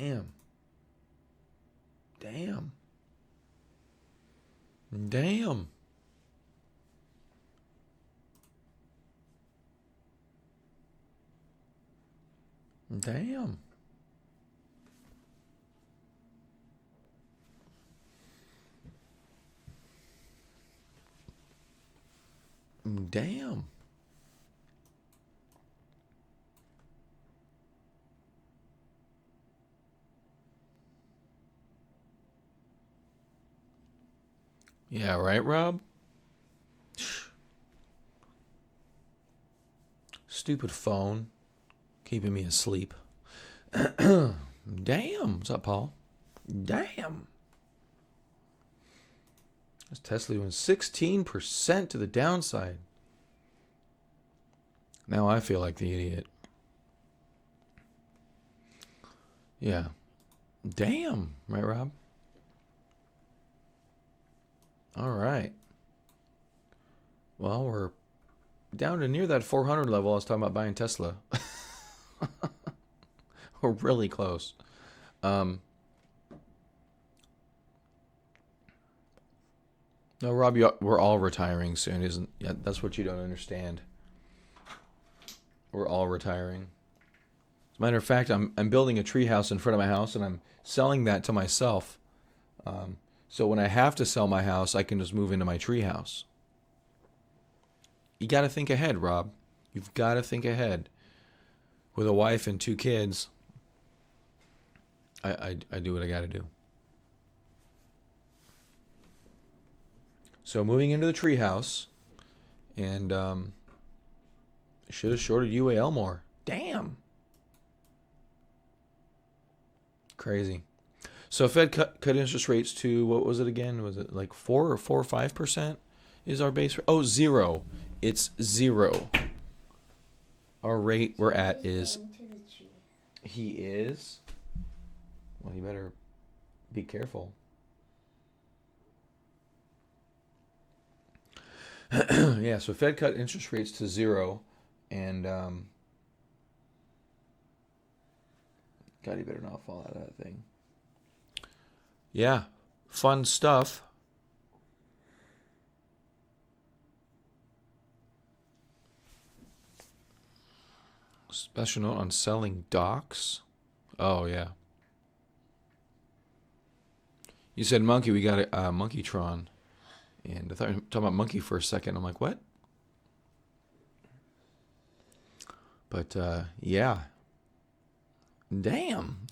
Damn. Damn. Damn. Damn. Damn. Yeah, right, Rob? Stupid phone. Keeping me asleep. Damn. What's up, Paul? Damn. This Tesla doing 16% to the downside. Now I feel like the idiot. Yeah. Damn. Right, Rob? All right. Well, we're down to near that 400 level I was talking about buying Tesla. We're really close. No, Rob, we're all retiring soon, isn't? Yeah, that's what you don't understand. We're all retiring. As a matter of fact, I'm building a tree house in front of my house, and I'm selling that to myself. So when I have to sell my house, I can just move into my tree house. You got to think ahead, Rob. You've got to think ahead. With a wife and 2 kids, I do what I got to do. So moving into the tree house, and should have shorted UAL more. Damn. Crazy. So Fed cut interest rates to, what was it again? Was it like 4 or 5% is our base rate? Oh, 0. It's 0. Our rate we're at is... He is? Well, you better be careful. Yeah, so Fed cut interest rates to 0, and God, you better not fall out of that thing. Yeah, fun stuff. Special note on selling docs. Oh, yeah. You said monkey, we got a Monkeytron. And I thought you were talking about monkey for a second. I'm like, what? But, yeah. Damn.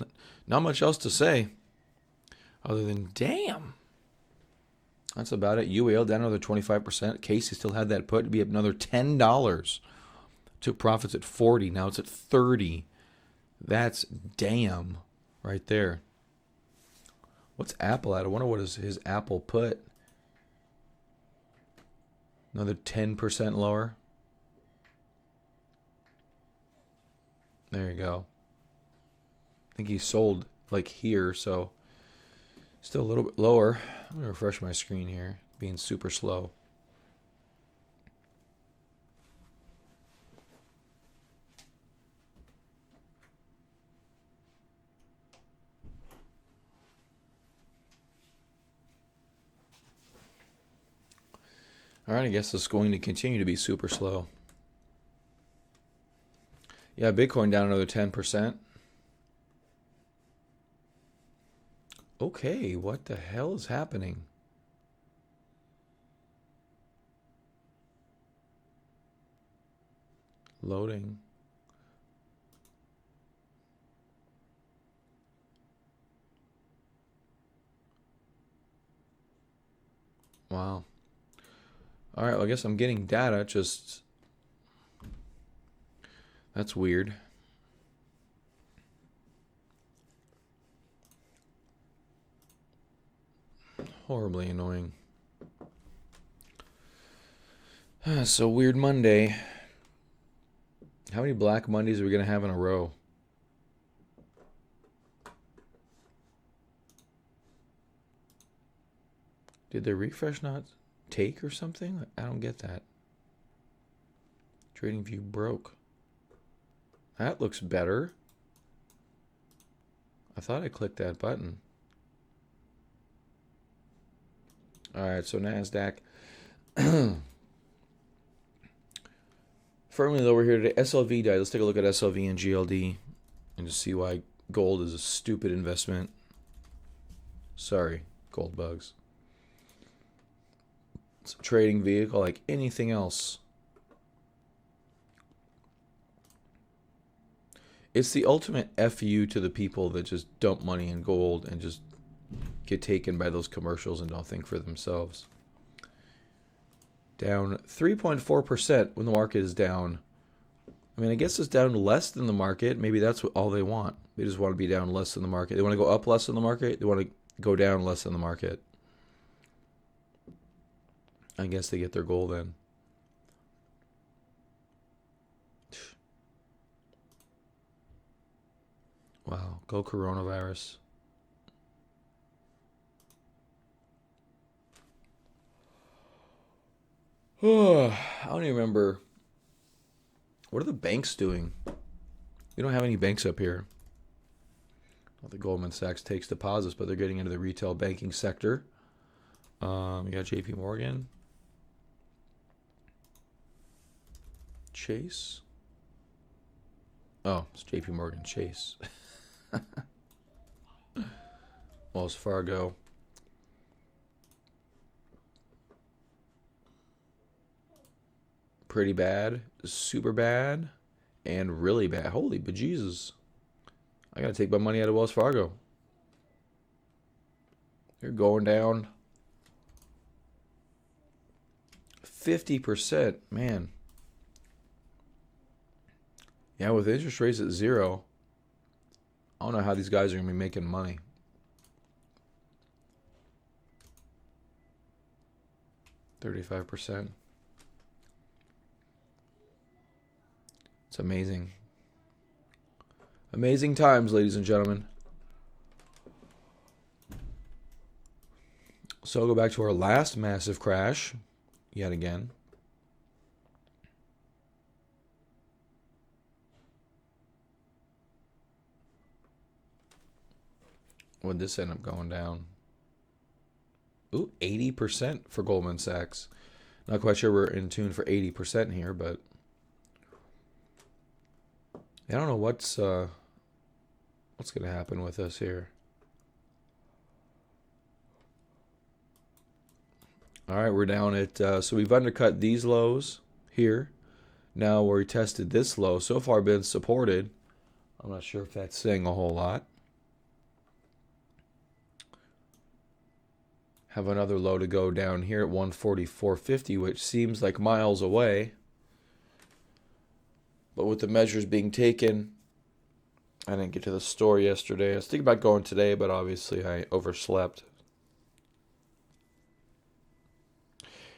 Not much else to say other than damn. That's about it. UAL down another 25%. Casey still had that put to be up another $10. Took profits at 40. Now it's at 30. That's damn right there. What's Apple at? I wonder what is his Apple put. Another 10% lower. There you go. I think he sold like here, so still a little bit lower. I'm going to refresh my screen here, being super slow. All right, I guess it's going to continue to be super slow. Yeah, Bitcoin down another 10%. Okay, what the hell is happening? Loading. Wow. All right, well, I guess I'm getting data, just... That's weird. Horribly annoying. So weird Monday. How many Black Mondays are we going to have in a row? Did the refresh not take or something? I don't get that. TradingView broke. That looks better. I thought I clicked that button. All right, so NASDAQ. Firmly lower here today. SLV died. Let's take a look at SLV and GLD and just see why gold is a stupid investment. Sorry, gold bugs. It's a trading vehicle like anything else. It's the ultimate FU to the people that just dump money in gold and just get taken by those commercials and don't think for themselves. Down 3.4% when the market is down. I mean, I guess it's down less than the market. Maybe that's what all they want. They just want to be down less than the market. They want to go up less than the market. They want to go down less than the market. I guess they get their goal then. Wow, go coronavirus. I don't even remember. What are the banks doing? We don't have any banks up here. Well, the Goldman Sachs takes deposits, but they're getting into the retail banking sector. We got JP Morgan. Chase. Oh, it's JP Morgan Chase. Wells Fargo. Pretty bad, super bad, and really bad. Holy bejesus. I gotta take my money out of Wells Fargo. They're going down 50%. Man. Yeah, with interest rates at 0, I don't know how these guys are gonna be making money. $35%. It's amazing. Amazing times, ladies and gentlemen. So I'll go back to our last massive crash, yet again. Would this end up going down? Ooh, 80% for Goldman Sachs. Not quite sure we're in tune for 80% here, but I don't know what's going to happen with us here. All right, we're down at, so we've undercut these lows here. Now we tested this low. So far been supported. I'm not sure if that's saying a whole lot. Have another low to go down here at 144.50, which seems like miles away. But with the measures being taken, I didn't get to the store yesterday. I was thinking about going today, but obviously I overslept.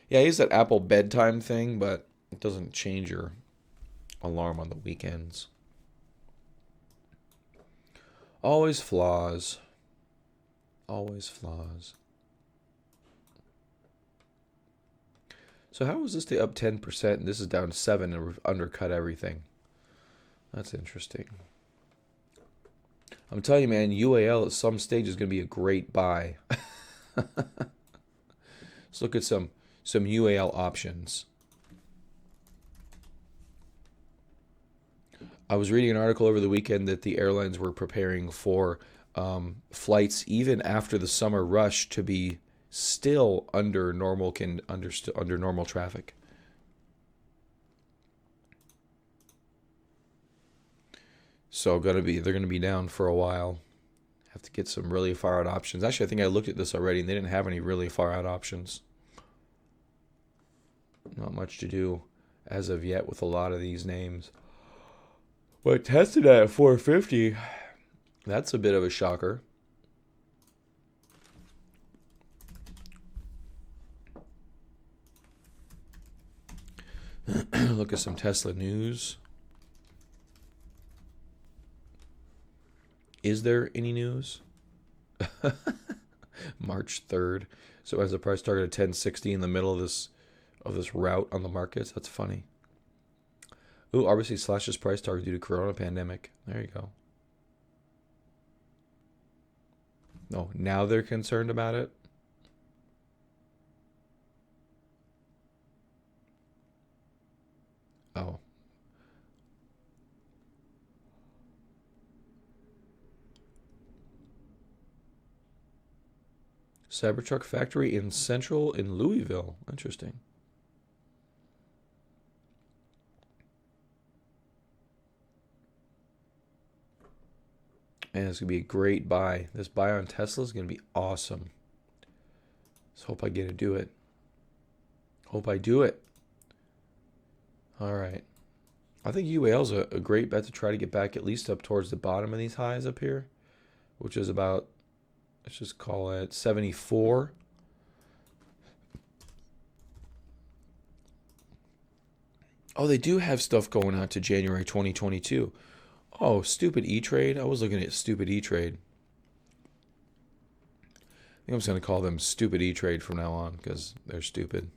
Yeah, I use that Apple bedtime thing, but it doesn't change your alarm on the weekends. Always flaws. Always flaws. So how was this day up 10% and this is down 7 and we've undercut everything? That's interesting. I'm telling you, man, UAL at some stage is going to be a great buy. Let's look at some UAL options. I was reading an article over the weekend that the airlines were preparing for flights even after the summer rush to be still under normal traffic. So they're gonna be down for a while. Have to get some really far out options. Actually, I think I looked at this already and they didn't have any really far out options. Not much to do as of yet with a lot of these names. But tested at 450. That's a bit of a shocker. Look at some Tesla news. Is there any news? March 3rd. So as the price target at 1060 in the middle of this route on the markets. That's funny. Ooh, RBC slashes price target due to corona pandemic. There you go. No, now they're concerned about it. Oh. Cybertruck factory in Louisville. Interesting. And it's going to be a great buy. This buy on Tesla is going to be awesome. Let's hope I get to do it. Hope I do it. All right. I think UAL's a great bet to try to get back at least up towards the bottom of these highs up here, which is about, let's just call it 74. Oh, they do have stuff going on to January 2022. Oh, stupid E-Trade. I was looking at stupid E-Trade. I think I'm just going to call them stupid E-Trade from now on because they're stupid.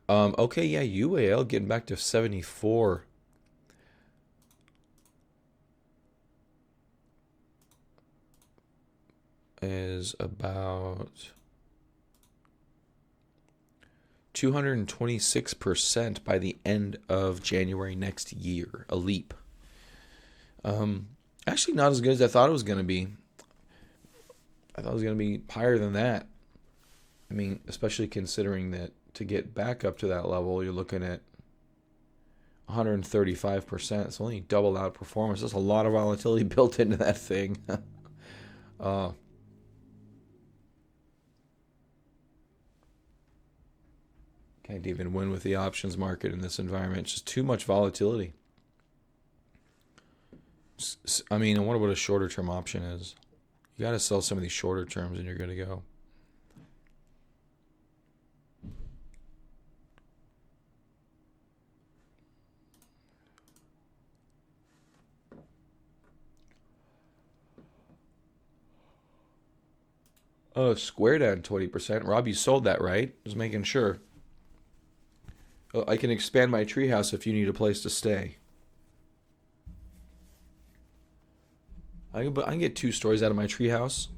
Okay, yeah, UAL getting back to 74. Is about 226% by the end of January next year. A leap. Actually, not as good as I thought it was going to be. I thought it was going to be higher than that. I mean, especially considering that to get back up to that level, you're looking at 135%. It's only double outperformance. There's a lot of volatility built into that thing. Can't even win with the options market in this environment. It's just too much volatility. I mean, I wonder what a shorter term option is. You got to sell some of these shorter terms and you're going to go. Oh, Square down 20%. Rob, you sold that, right? Just making sure. Oh, I can expand my treehouse if you need a place to stay. I can get 2 stories out of my treehouse.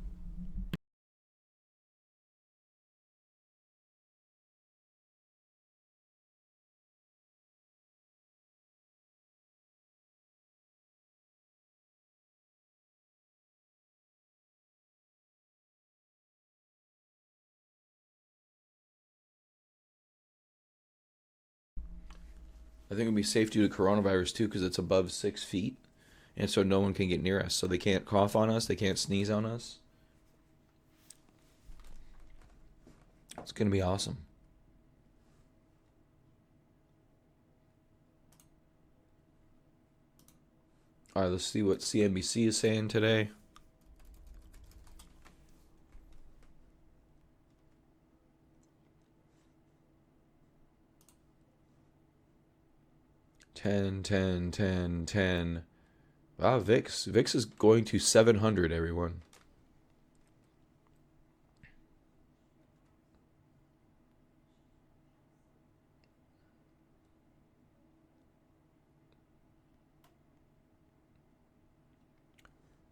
I think it would be safe due to coronavirus too, because it's above 6 feet, and so no one can get near us. So they can't cough on us, they can't sneeze on us. It's gonna be awesome. All right, let's see what CNBC is saying today. Ten. Wow, VIX is going to 700, everyone.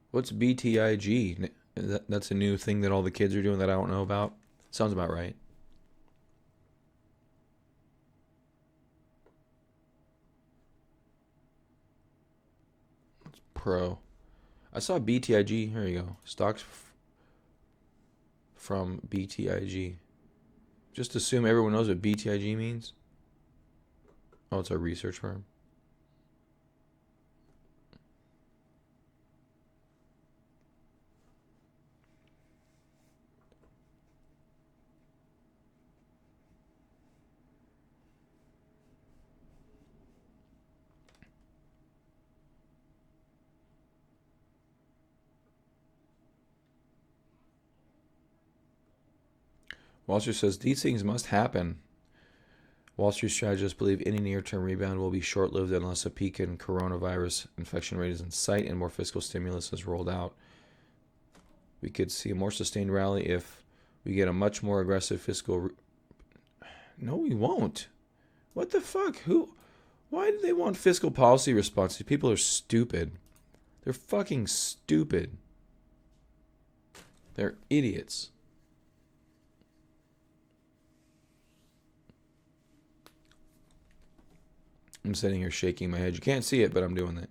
What's BTIG? That's a new thing that all the kids are doing that I don't know about. Sounds about right. Pro. I saw BTIG. Here you go. Stocks from BTIG. Just assume everyone knows what BTIG means. Oh, it's a research firm. Wall Street says these things must happen. Wall Street strategists believe any near-term rebound will be short-lived unless a peak in coronavirus infection rate is in sight and more fiscal stimulus is rolled out. We could see a more sustained rally if we get a much more aggressive fiscal. No, we won't. What the fuck? Why do they want fiscal policy response? These people are stupid. They're fucking stupid. They're idiots. I'm sitting here shaking my head. You can't see it, but I'm doing it.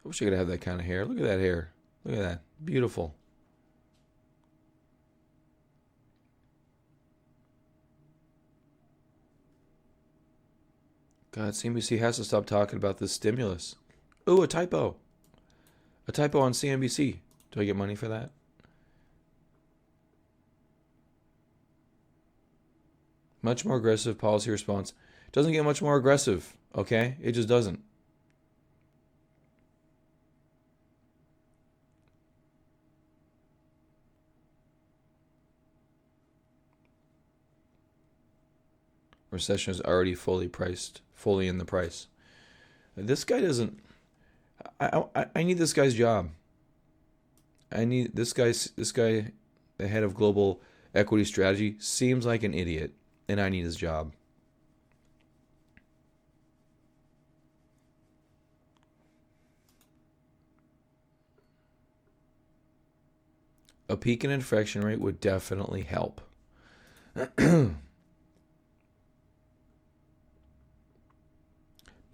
I wish I could have that kind of hair. Look at that hair. Look at that. Beautiful. God, CNBC has to stop talking about this stimulus. Ooh, a typo. A typo on CNBC. Do I get money for that? Much more aggressive policy response. Doesn't get much more aggressive, okay? It just doesn't. Recession is already fully in the price. This guy doesn't. I need this guy's job. I need this guy, the head of global equity strategy, seems like an idiot, and I need his job. A peak in infection rate would definitely help.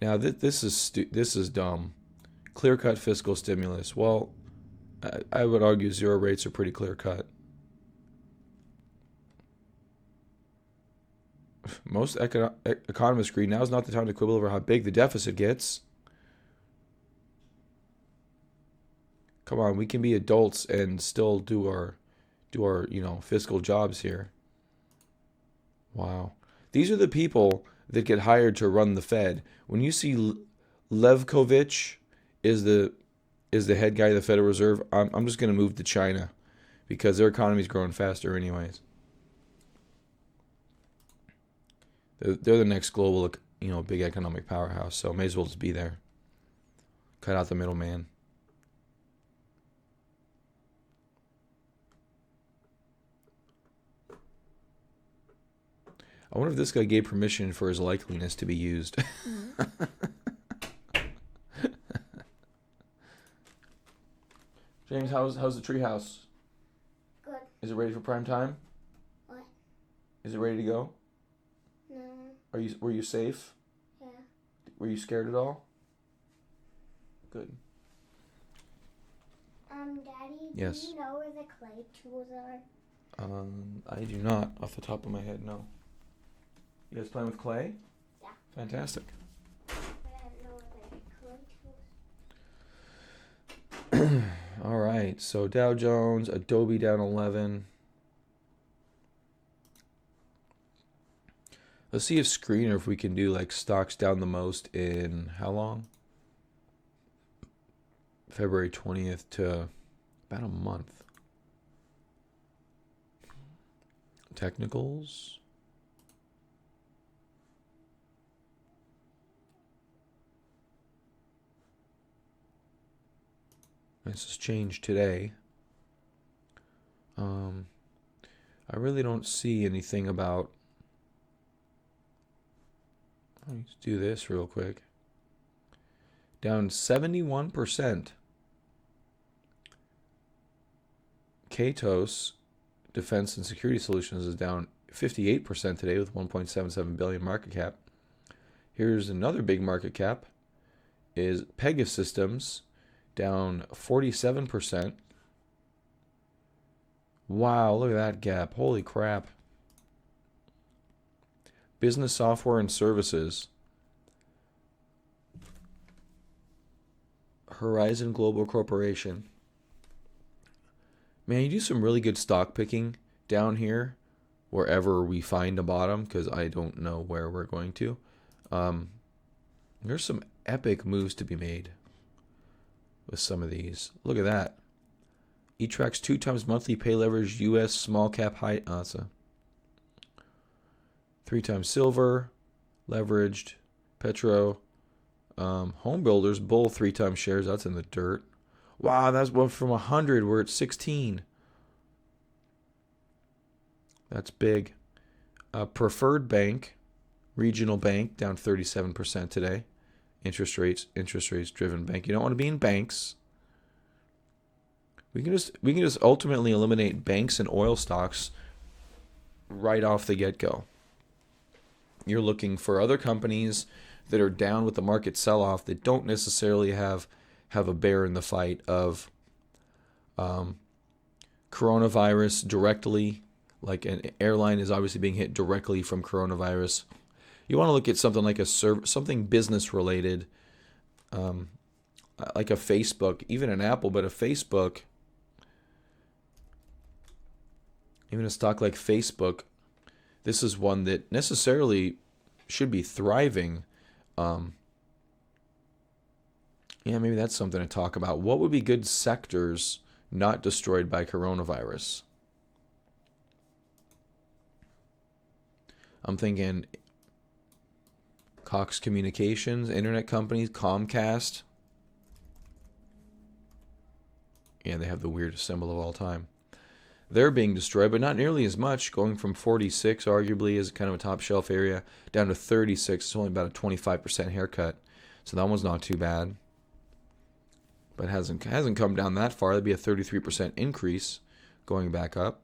Now this is dumb. Clear-cut fiscal stimulus. Well, I would argue zero rates are pretty clear-cut. Most economists agree now is not the time to quibble over how big the deficit gets. Come on, we can be adults and still do our fiscal jobs here. Wow. These are the people that get hired to run the Fed. When you see Levkovich is the head guy of the Federal Reserve, I'm just going to move to China because their economy is growing faster anyways. They're the next global, big economic powerhouse, so may as well just be there. Cut out the middleman. I wonder if this guy gave permission for his likeliness to be used. James, how's the treehouse? Good. Is it ready for prime time? What? Is it ready to go? No. Were you safe? Yeah. Were you scared at all? Good. Daddy, Yes. Do you know where the clay tools are? I do not, off the top of my head, no. You guys playing with clay? Yeah. Fantastic. But I don't know where the clay tools. All right, so Dow Jones, Adobe down 11. Let's see if Screener, if we can do like stocks down the most in how long? February 20th to about a month. Technicals. This has changed today. I really don't see anything about. Let's do this real quick. Down 71%. Katos Defense and Security Solutions is down 58% today with 1.77 billion market cap. Here's another big market cap. Is Pegasystems down 47%. Wow, look at that gap. Holy crap. Business software and services. Horizon Global Corporation. Man, you do some really good stock picking down here, wherever we find a bottom, because I don't know where we're going to. There's some epic moves to be made with some of these. Look at that. E-Track's 2 times monthly pay leverage U.S. small cap high. That's a 3 times silver, leveraged, Petro, home builders, bull 3 times shares. That's in the dirt. Wow, that's one from 100. We're at 16. That's big. Preferred Bank, regional bank, down 37% today. Interest rates driven bank. You don't want to be in banks. We can just ultimately eliminate banks and oil stocks right off the get-go. You're looking for other companies that are down with the market sell-off that don't necessarily have a bear in the fight of coronavirus directly. Like an airline is obviously being hit directly from coronavirus. You want to look at something like something business related, like a Facebook, even an Apple, but a Facebook, even a stock like Facebook. This is one that necessarily should be thriving. Yeah, maybe that's something to talk about. What would be good sectors not destroyed by coronavirus? I'm thinking Cox Communications, internet companies, Comcast. Yeah, they have the weirdest symbol of all time. They're being destroyed, but not nearly as much, going from 46, arguably, as kind of a top shelf area, down to 36. It's only about a 25% haircut. So that one's not too bad. But hasn't come down that far. That'd be a 33% increase going back up.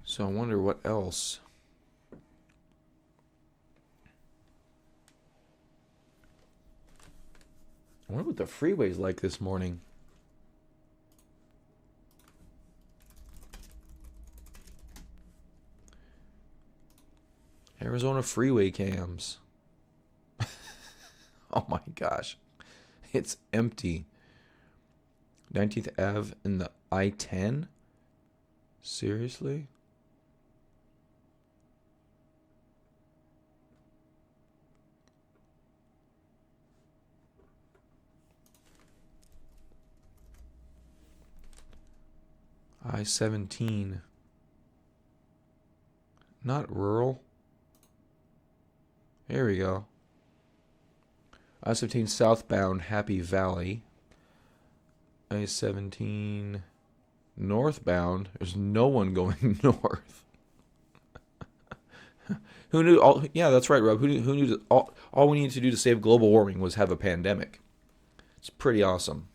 So I wonder what else. I wonder what the freeway's like this morning. Arizona freeway cams. Oh my gosh. It's empty. 19th Ave and the I-10? Seriously? I-17. Not rural. Here we go. I-17 southbound Happy Valley. I-17 northbound. There's no one going north. Who knew? Yeah, that's right, Rob. Who knew? All we needed to do to save global warming was have a pandemic. It's pretty awesome.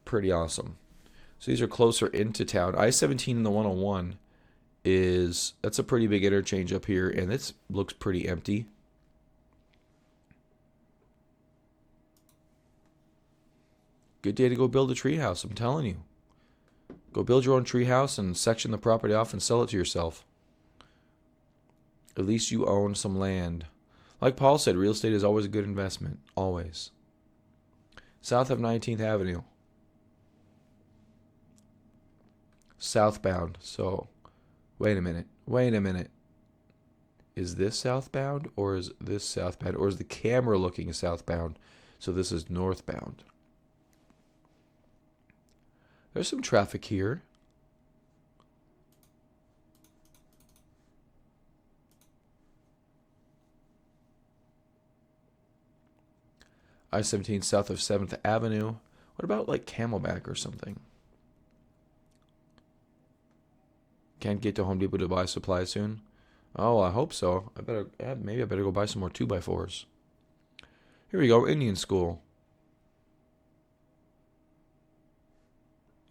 Pretty awesome. So these are closer into town. I-17 and the 101 that's a pretty big interchange up here, and it looks pretty empty. Good day to go build a treehouse, I'm telling you. Go build your own treehouse and section the property off and sell it to yourself. At least you own some land. Like Paul said, real estate is always a good investment. Always. South of 19th Avenue. Southbound. So, wait a minute. Is this southbound or is this southbound? Or is the camera looking southbound? So this is northbound. There's some traffic here. I-17 south of 7th Avenue. What about like Camelback or something? Can't get to Home Depot to buy supplies soon? Oh, I hope so. Maybe I better go buy some more 2x4s. Here we go, Indian School.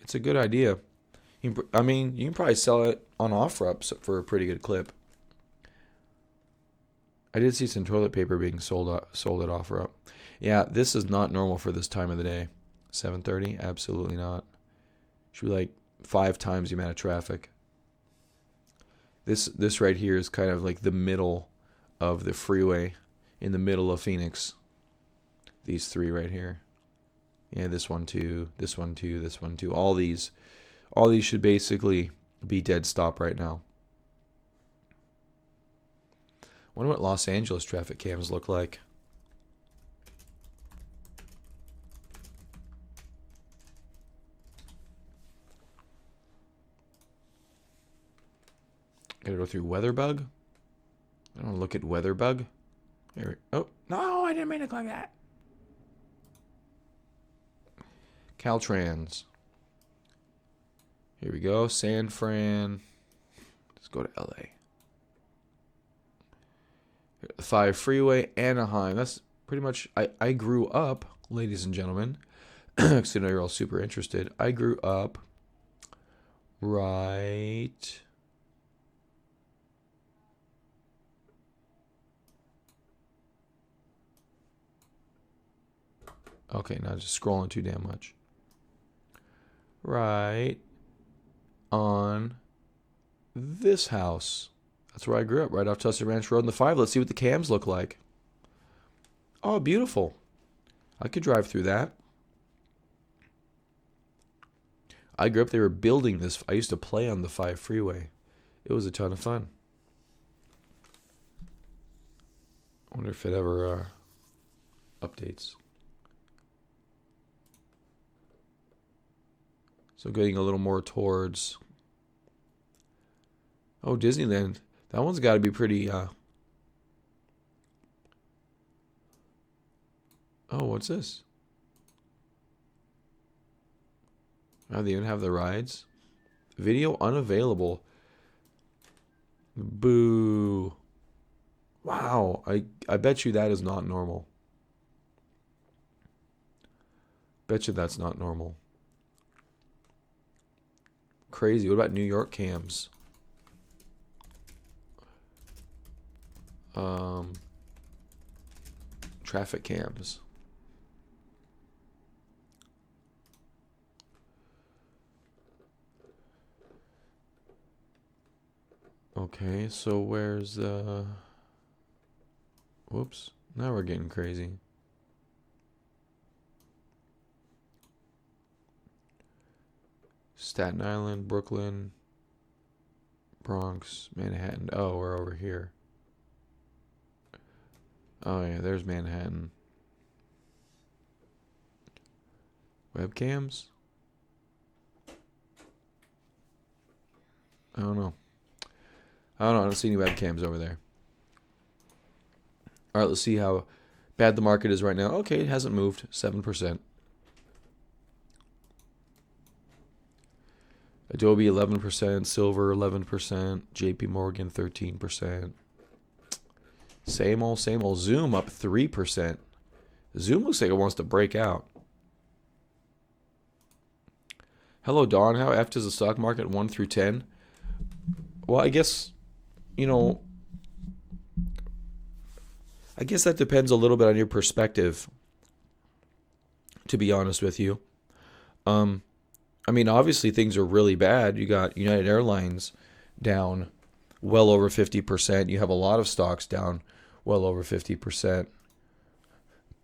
It's a good idea. You can probably sell it on OfferUp for a pretty good clip. I did see some toilet paper being sold at OfferUp. Yeah, this is not normal for this time of the day. 7:30? Absolutely not. Should be like 5 times the amount of traffic. This right here is kind of like the middle of the freeway, in the middle of Phoenix. These 3 right here. Yeah, this one too, this one too, this one too. All these should basically be dead stop right now. Wonder what Los Angeles traffic cams look like. Gotta go through WeatherBug. I don't look at WeatherBug. Here. Oh no, I didn't mean to click that. Caltrans. Here we go. San Fran. Let's go to LA. 5 freeway, Anaheim. That's pretty much. I grew up, ladies and gentlemen. Because I know you're all super interested. I grew up right. Okay, now just scrolling too damn much. Right on this house. That's where I grew up, right off Tussie Ranch Road in the 5. Let's see what the cams look like. Oh, beautiful. I could drive through that. I grew up, they were building this. I used to play on the 5 freeway. It was a ton of fun. I wonder if it ever updates. So getting a little more towards... Oh, Disneyland. That one's got to be pretty... Oh, what's this? Oh, they even have the rides? Video unavailable. Boo. Wow. I bet you that is not normal. Bet you that's not normal. Crazy. What about New York cams? Traffic cams. Okay, so where's whoops. Now we're getting crazy. Staten Island, Brooklyn, Bronx, Manhattan. Oh, we're over here. Oh yeah, there's Manhattan. Webcams? I don't know. I don't see any webcams over there. All right, let's see how bad the market is right now. Okay, it hasn't moved. 7%. Adobe 11%, Silver 11%, JP Morgan 13%. Same old, same old. Zoom up 3%. Zoom looks like it wants to break out. Hello, Don. How effed is the stock market 1 through 10? Well, I guess, I guess that depends a little bit on your perspective, to be honest with you. I mean, obviously things are really bad. You got United Airlines down well over 50%. You have a lot of stocks down well over 50%.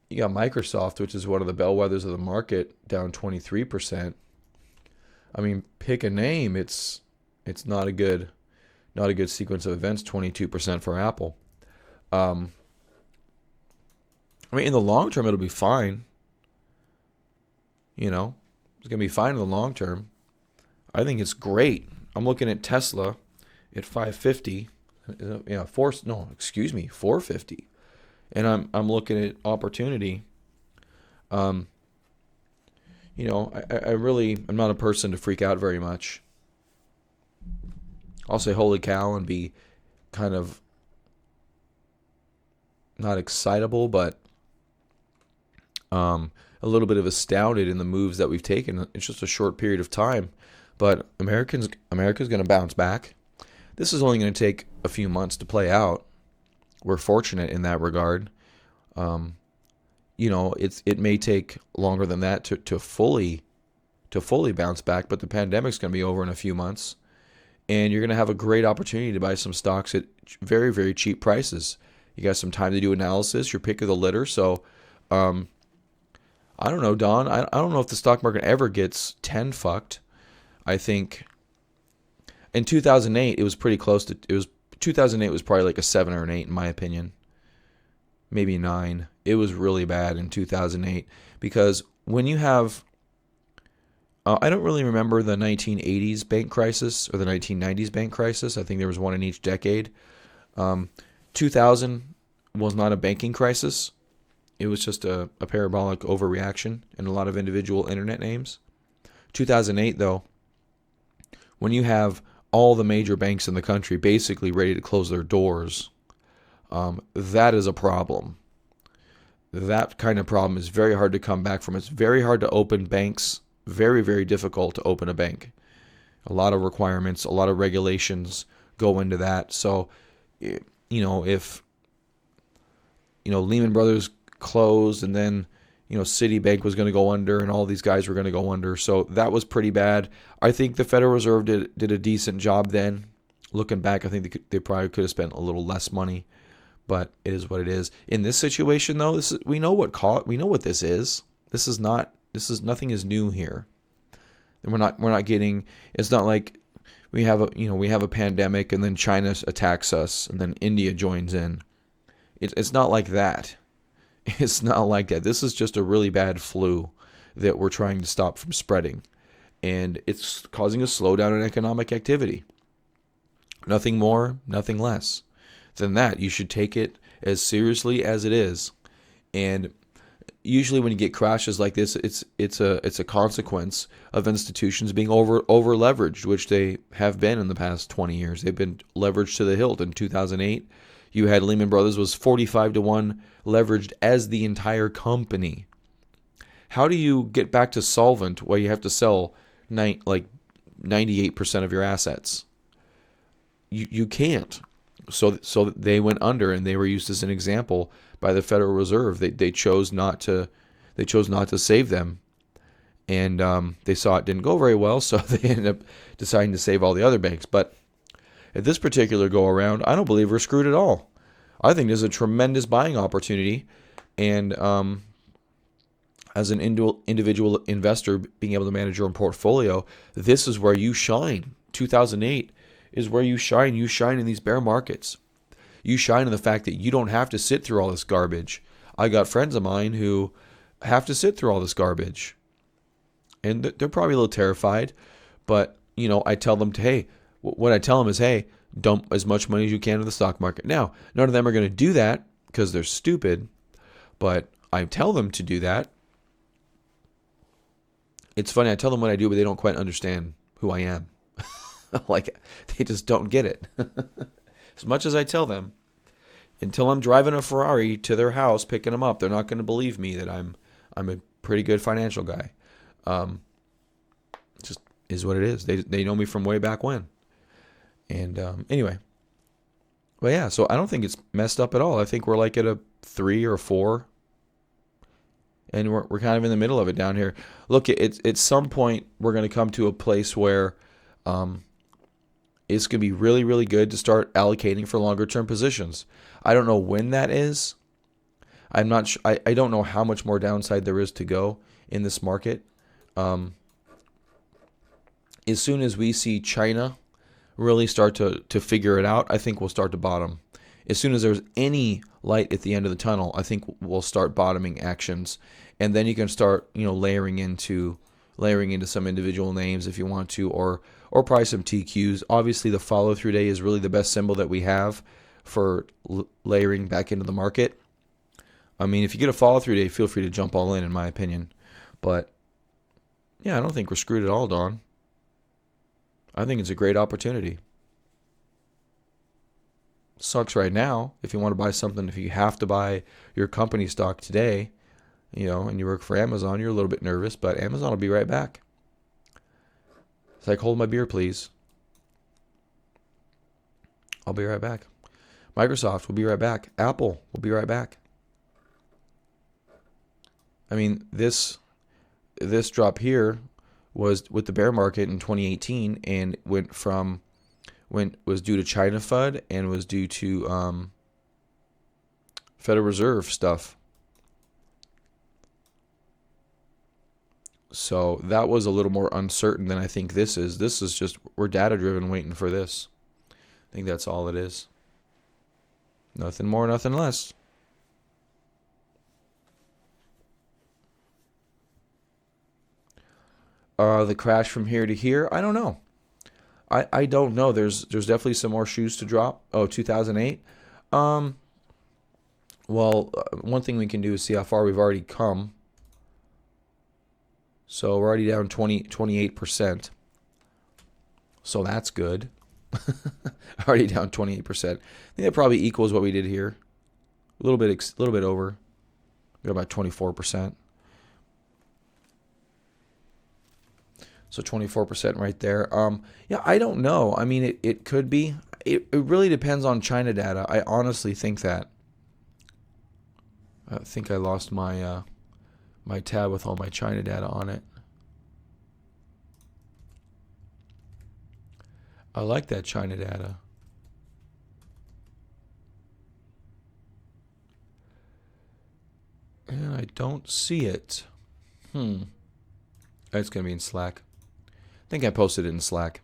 You got Microsoft, which is one of the bellwethers of the market, down 23%. I mean, pick a name. It's not a good sequence of events. 22% for Apple. I mean, in the long term, it'll be fine. It's going to be fine in the long term. I think it's great. I'm looking at Tesla at 550. 450. And I'm looking at opportunity. I really am not a person to freak out very much. I'll say holy cow and be kind of not excitable, but a little bit of astounded in the moves that we've taken. It's just a short period of time, but America's going to bounce back. This is only going to take a few months to play out. We're fortunate in that regard. It may take longer than that to fully bounce back, but the pandemic's going to be over in a few months, and you're going to have a great opportunity to buy some stocks at very, very cheap prices. You got some time to do analysis, your pick of the litter. So, I don't know, Don. I don't know if the stock market ever gets 10 fucked. I think in 2008 it was pretty close to. 2008 was probably like a 7 or an 8 in my opinion, maybe 9. It was really bad in 2008 because when you have, I don't really remember the 1980s bank crisis or the 1990s bank crisis. I think there was one in each decade. 2000 was not a banking crisis. It was just a parabolic overreaction in a lot of individual internet names. 2008, though, when you have all the major banks in the country basically ready to close their doors, that is a problem. That kind of problem is very hard to come back from. It's very hard to open banks, very, very difficult to open a bank. A lot of requirements, a lot of regulations go into that. So, if Lehman Brothers closed and then, Citibank was going to go under and all these guys were going to go under. So that was pretty bad. I think the Federal Reserve did a decent job then. Looking back, I think they probably could have spent a little less money, but it is what it is. In this situation, though, we know what this is. Nothing is new here. And we're not getting. It's not like we have a pandemic and then China attacks us and then India joins in. It's not like that. It's not like that. This is just a really bad flu that we're trying to stop from spreading, and it's causing a slowdown in economic activity. Nothing more, nothing less than that. You should take it as seriously as it is. And usually when you get crashes like this, it's a consequence of institutions being over leveraged, which they have been in the past 20 years. They've been leveraged to the hilt. In 2008, you had Lehman Brothers was 45-1 leveraged as the entire company. How do you get back to solvent while you have to sell 98% of your assets? You can't. So they went under, and they were used as an example by the Federal Reserve. They chose not to save them, and they saw it didn't go very well, so they ended up deciding to save all the other banks. But at this particular go around, I don't believe we're screwed at all. I think there's a tremendous buying opportunity, and as an individual investor, being able to manage your own portfolio, this is where you shine. 2008 is where you shine. You shine in these bear markets. You shine in the fact that you don't have to sit through all this garbage. I got friends of mine who have to sit through all this garbage, and they're probably a little terrified. But I tell them what I tell them is, hey, dump as much money as you can in the stock market. Now, none of them are going to do that because they're stupid, but I tell them to do that. It's funny, I tell them what I do, but they don't quite understand who I am. Like, they just don't get it. As much as I tell them, until I'm driving a Ferrari to their house, picking them up, they're not going to believe me that I'm a pretty good financial guy. Just is what it is. They know me from way back when. And anyway, well, yeah. So I don't think it's messed up at all. I think we're like at a 3 or 4, and we're kind of in the middle of it down here. Look, at some point we're going to come to a place where it's going to be really, really good to start allocating for longer term positions. I don't know when that is. I'm not. I don't know how much more downside there is to go in this market. As soon as we see China really start to figure it out, I think we'll start to bottom. As soon as there's any light at the end of the tunnel, I think we'll start bottoming actions, and then you can start layering into some individual names if you want to, or probably some TQs. Obviously, the follow through day is really the best symbol that we have for layering back into the market. I mean, if you get a follow through day, feel free to jump all in my opinion. But yeah, I don't think we're screwed at all, Don. I think it's a great opportunity. Sucks right now if you want to buy something, if you have to buy your company stock today, and you work for Amazon, you're a little bit nervous, but Amazon will be right back. It's like, hold my beer, please. I'll be right back. Microsoft will be right back. Apple will be right back. I mean, this drop here was with the bear market in 2018, and was due to China FUD and was due to Federal Reserve stuff. So that was a little more uncertain than I think this is. This is just, we're data driven waiting for this. I think that's all it is. Nothing more, nothing less. The crash from here to here, I don't know. I don't know. There's definitely some more shoes to drop. 2008. Well, one thing we can do is see how far we've already come. So we're already down 28%. So that's good. Already down 28%. I think that probably equals what we did here. A little bit over. We're about 24%. So 24% right there. Yeah, I don't know. I mean, it could be. It really depends on China data. I honestly think that. I think I lost my my tab with all my China data on it. I like that China data. And I don't see it. It's going to be in Slack. I think I posted it in Slack.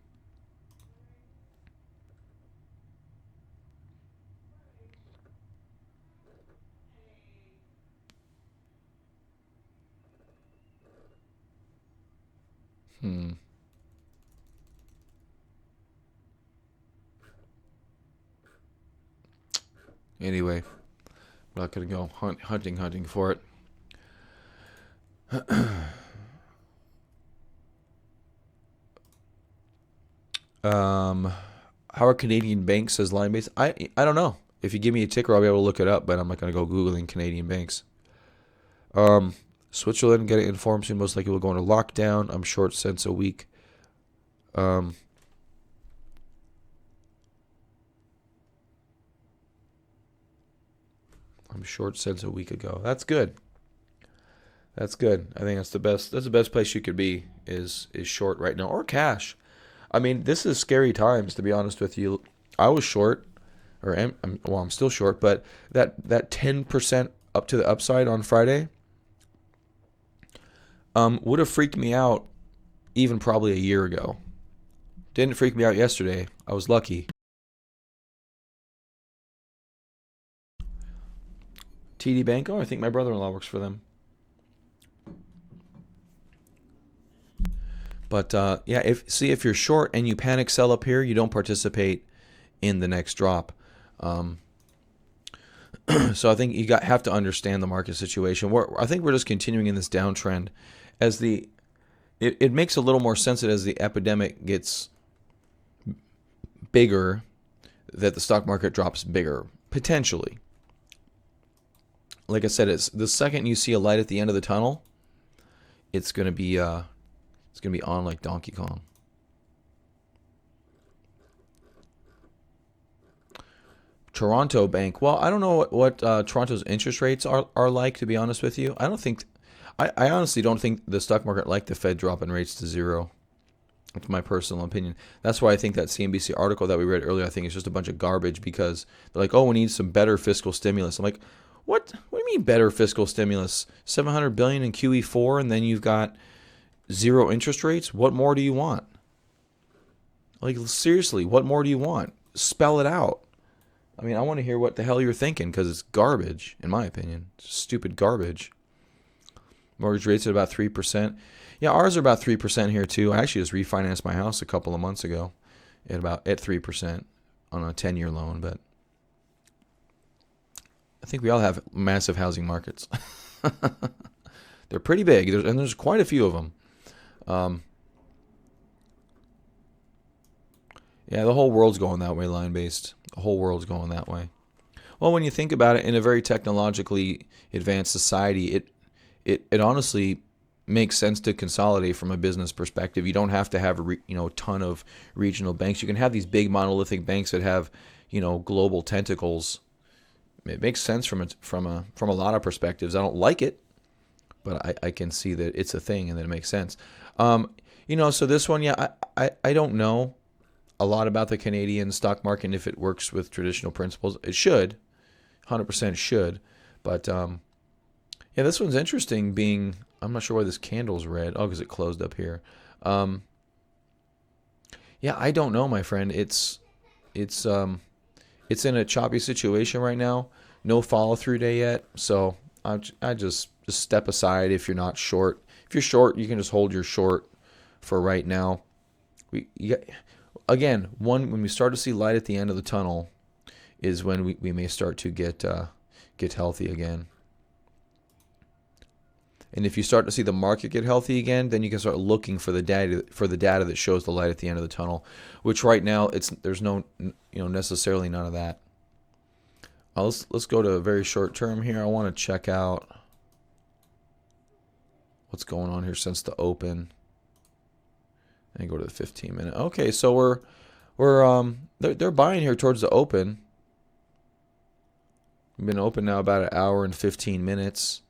Anyway, I'm not going to go hunting for it. How are Canadian banks, says Linebase? I don't know. If you give me a ticker, I'll be able to look it up, but I'm not going to go Googling Canadian banks. Switzerland getting informed soon, most likely will go into lockdown. I'm short since a week. I'm short since a week ago. That's good. That's good. I think that's the best. That's the best place you could be is short right now, or cash. I mean, this is scary times, to be honest with you. I was short, I'm still short, but that 10% up to the upside on Friday would have freaked me out even probably a year ago. Didn't freak me out yesterday. I was lucky. TD Bank. Oh, I think my brother-in-law works for them. But yeah, if you're short and you panic sell up here, you don't participate in the next drop. So I think you have to understand the market situation. I think we're just continuing in this downtrend. It makes a little more sense that as the epidemic gets bigger, that the stock market drops bigger, potentially. Like I said, it's the second you see a light at the end of the tunnel, it's gonna be on like Donkey Kong. Toronto Bank. Well, I don't know what Toronto's interest rates are like, to be honest with you. I honestly don't think the stock market liked the Fed dropping rates to zero. That's my personal opinion. That's why I think that CNBC article that we read earlier, I think is just a bunch of garbage, because they're like, oh, we need some better fiscal stimulus. I'm like, what do you mean better fiscal stimulus? $700 billion in QE4, and then you've got zero interest rates? What more do you want? Like, seriously, what more do you want? Spell it out. I mean, I want to hear what the hell you're thinking, because it's garbage, in my opinion. It's stupid garbage. Mortgage rates at about 3%. Yeah, ours are about 3% here too. I actually just refinanced my house a couple of months ago at 3% on a 10-year loan, but I think we all have massive housing markets. They're pretty big, and there's quite a few of them. Yeah, the whole world's going that way, line-based. The whole world's going that way. Well, when you think about it, in a very technologically advanced society, it honestly makes sense to consolidate from a business perspective. You don't have to have a ton of regional banks. You can have these big monolithic banks that have global tentacles. It makes sense from a lot of perspectives. I don't like it, but I can see that it's a thing and that it makes sense. So this one, yeah, I don't know a lot about the Canadian stock market and if it works with traditional principles. It should, 100% should, but yeah, this one's interesting. I'm not sure why this candle's red. Oh, because it closed up here. Yeah, I don't know, my friend. It's in a choppy situation right now. No follow through day yet, so I just step aside if you're not short. If you're short, you can just hold your short for right now. Again, when we start to see light at the end of the tunnel, is when we may start to get healthy again. And if you start to see the market get healthy again, then you can start looking for the data that shows the light at the end of the tunnel, which right now there's no necessarily none of that. Let's go to a very short term here. I want to check out what's going on here since the open. And go to the 15-minute. Okay, so they're buying here towards the open. We've been open now about an hour and 15 minutes.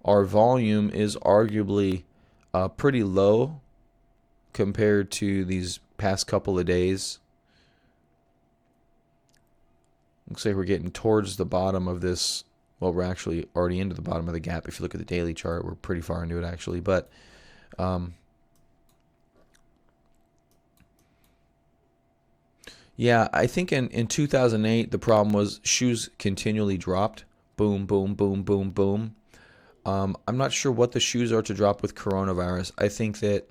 Our volume is arguably pretty low compared to these past couple of days. Looks like we're getting towards the bottom of this. Well, we're actually already into the bottom of the gap. If you look at the daily chart, we're pretty far into it actually. But yeah, I think in 2008, the problem was shoes continually dropped. Boom, boom, boom, boom, boom. I'm not sure what the shoes are to drop with coronavirus. I think that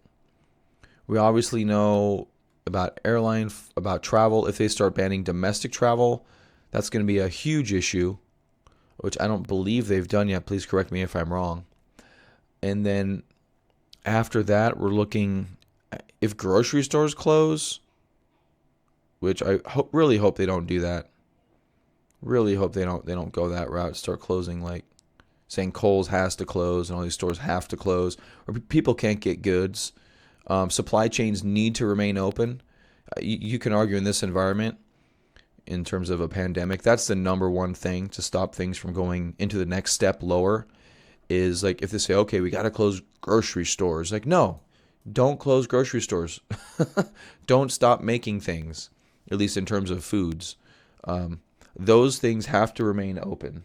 we obviously know about about travel. If they start banning domestic travel, that's going to be a huge issue, which I don't believe they've done yet. Please correct me if I'm wrong. And then after that, we're looking if grocery stores close, which I really hope they don't do that. Really hope they don't go that route. Start closing, like saying Kohl's has to close and all these stores have to close, or people can't get goods. Supply chains need to remain open. You can argue in this environment, in terms of a pandemic, that's the number one thing to stop things from going into the next step lower. Is like if they say, okay, we got to close grocery stores. Like, no, don't close grocery stores. Don't stop making things, at least in terms of foods. Those things have to remain open.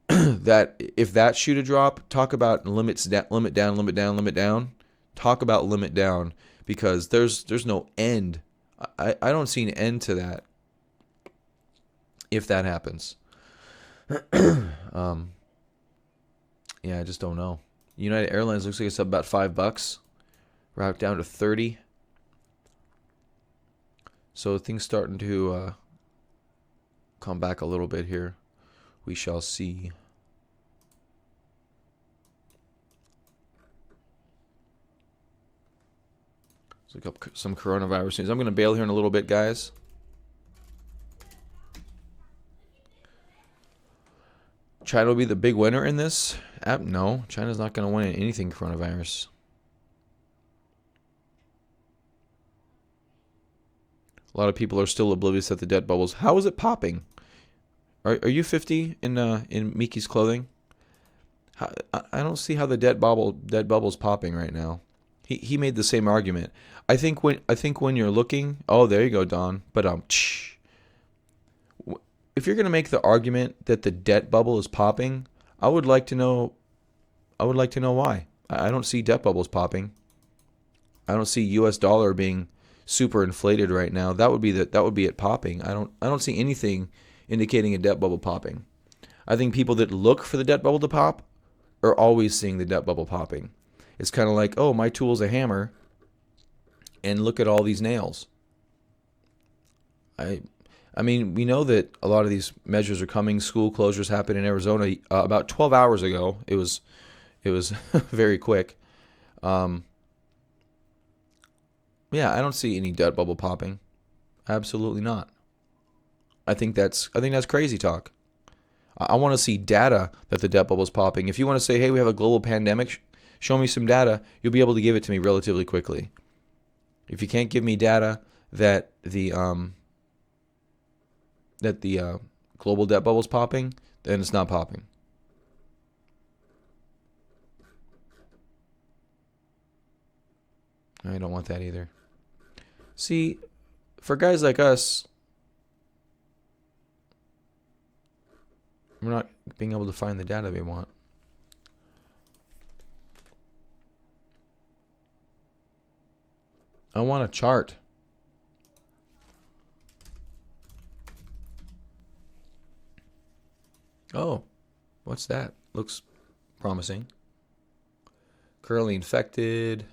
That if that shoe to drop, talk about limit down. Talk about limit down, because there's no end. I don't see an end to that if that happens. Yeah, I just don't know. United Airlines looks like it's up about $5. We're out down to 30. So things starting to come back a little bit here. We shall see. Let's look up some coronavirus news. I'm going to bail here in a little bit, guys. China will be the big winner in this? No, China's not going to win anything coronavirus. A lot of people are still oblivious at the debt bubbles. How is it popping? Are you 50 in Miki's clothing? I don't see how the debt bubble's popping right now. He made the same argument. I think when you're looking, oh, there you go, Don. But if you're going to make the argument that the debt bubble is popping, I would like to know why. I don't see debt bubbles popping. I don't see US dollar being super inflated right now. That would be it popping. I don't see anything indicating a debt bubble popping. I think people that look for the debt bubble to pop are always seeing the debt bubble popping. It's kind of like, oh, my tool's a hammer, and look at all these nails. I mean, we know that a lot of these measures are coming. School closures happened in Arizona about 12 hours ago. It was very quick. Yeah, I don't see any debt bubble popping. Absolutely not. I think that's crazy talk. I want to see data that the debt bubble is popping. If you want to say, hey, we have a global pandemic, show me some data, you'll be able to give it to me relatively quickly. If you can't give me data that the global debt bubble is popping, then it's not popping. I don't want that either. See, for guys like us, we're not being able to find the data we want. I want a chart. Oh, what's that? Looks promising. Currently infected.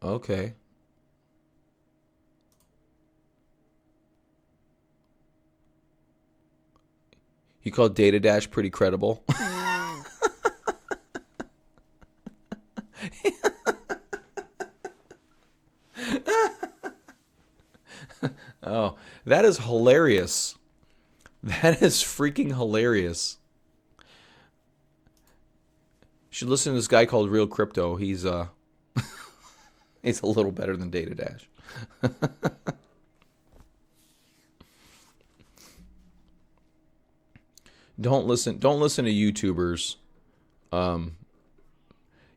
Okay. You call Data Dash pretty credible? Oh, that is hilarious. That is freaking hilarious. You should listen to this guy called Real Crypto. He's he's a little better than Data Dash. Don't listen to YouTubers.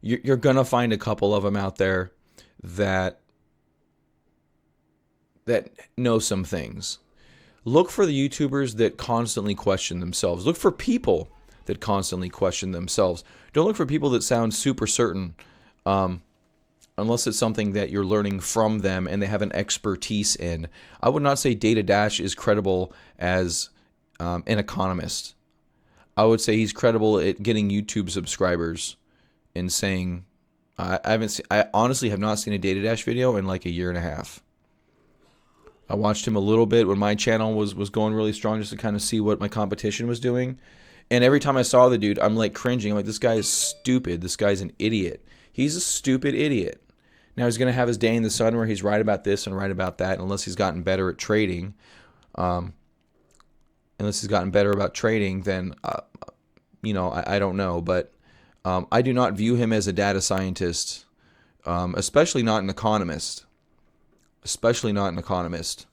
You're gonna find a couple of them out there that know some things. Look for the YouTubers that constantly question themselves. Look for people that constantly question themselves. Don't look for people that sound super certain, unless it's something that you're learning from them and they have an expertise in. I would not say Data Dash is credible as an economist. I would say he's credible at getting YouTube subscribers and saying, I honestly have not seen a Data Dash video in like a year and a half. I watched him a little bit when my channel was going really strong, just to kind of see what my competition was doing. And every time I saw the dude, I'm like cringing. I'm like, this guy is stupid. This guy's an idiot. He's a stupid idiot. Now he's going to have his day in the sun where he's right about this and right about that, unless he's gotten better at trading. Unless he's gotten better about trading, then, I don't know. But I do not view him as a data scientist, especially not an economist. Especially not an economist.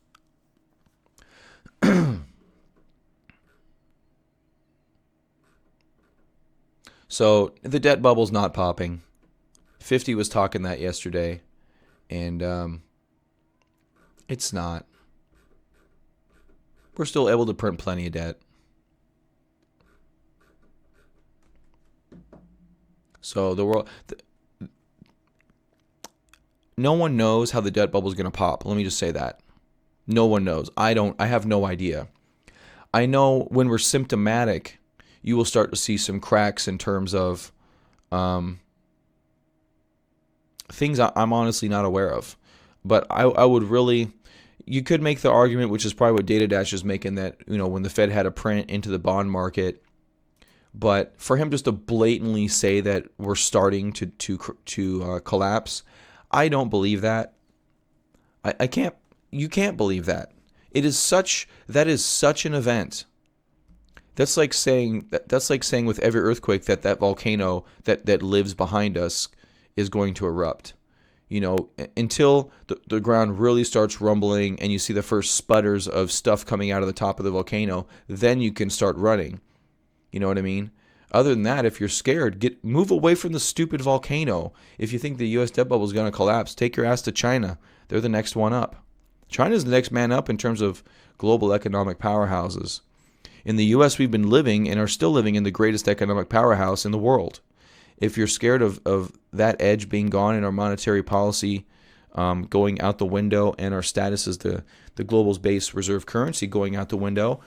So the debt bubble's not popping. 50 was talking that yesterday, and it's not. We're still able to print plenty of debt. So the world, no one knows how the debt bubble is going to pop. Let me just say that. No one knows. I have no idea. I know when we're symptomatic, you will start to see some cracks in terms of things I'm honestly not aware of. But I would really, you could make the argument, which is probably what Data Dash is making, that when the Fed had a print into the bond market, but for him just to blatantly say that we're starting to collapse, I don't believe that. I can't. You can't believe that. That is such an event. That's like saying with every earthquake that volcano that lives behind us is going to erupt. Until the ground really starts rumbling and you see the first sputters of stuff coming out of the top of the volcano, then you can start running. You know what I mean? Other than that, if you're scared, move away from the stupid volcano. If you think the U.S. debt bubble is going to collapse, take your ass to China. They're the next one up. China's the next man up in terms of global economic powerhouses. In the U.S., we've been living and are still living in the greatest economic powerhouse in the world. If you're scared of that edge being gone and our monetary policy going out the window and our status as the global's base reserve currency going out the window,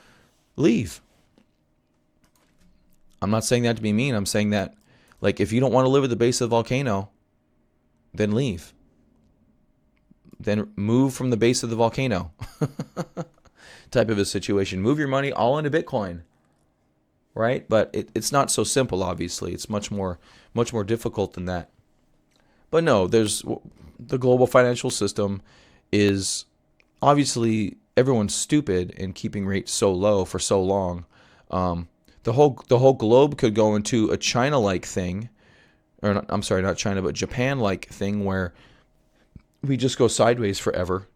leave. I'm not saying that to be mean. I'm saying that, if you don't want to live at the base of the volcano, then leave. Then move from the base of the volcano. Type of a situation. Move your money all into Bitcoin. Right? But it's not so simple, obviously. It's much more difficult than that. But no, the global financial system is obviously everyone's stupid in keeping rates so low for so long. The whole globe could go into a China-like thing, or not China, but Japan-like thing where we just go sideways forever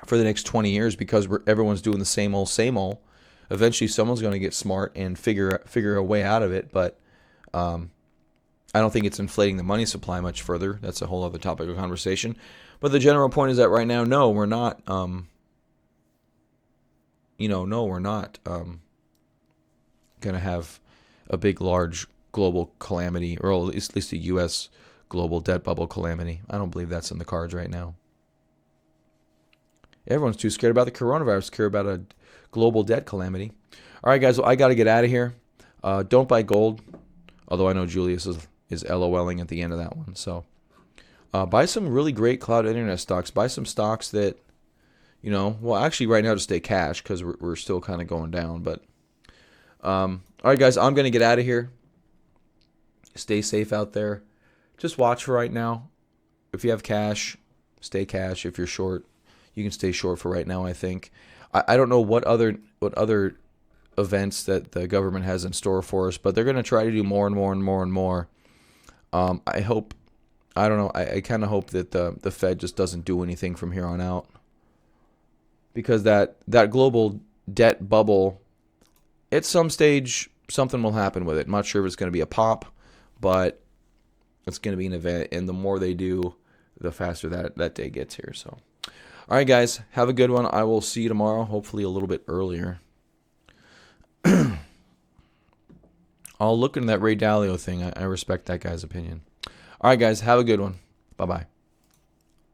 for the next 20 years because everyone's doing the same old. Eventually, someone's going to get smart and figure a way out of it, but I don't think it's inflating the money supply much further. That's a whole other topic of conversation. But the general point is that right now, no, we're not. We're not going to have a big, large global calamity, or at least a U.S. global debt bubble calamity. I don't believe that's in the cards right now. Everyone's too scared about the coronavirus to care about a global debt calamity. All right, guys, well, I got to get out of here. Don't buy gold, although I know Julius is LOLing at the end of that one. So buy some really great cloud internet stocks. Buy some stocks that, You know, well, actually, right now to stay cash because we're still kind of going down. But all right, guys, I'm gonna get out of here. Stay safe out there. Just watch for right now. If you have cash, stay cash. If you're short, you can stay short for right now. I think. I don't know what other events that the government has in store for us, but they're gonna try to do more and more and more and more. I hope. I don't know. I kind of hope that the Fed just doesn't do anything from here on out. Because that global debt bubble, at some stage, something will happen with it. I'm not sure if it's going to be a pop, but it's going to be an event. And the more they do, the faster that day gets here. So, all right, guys, have a good one. I will see you tomorrow, hopefully a little bit earlier. I'll look into that Ray Dalio thing. I respect that guy's opinion. All right, guys, have a good one. Bye-bye.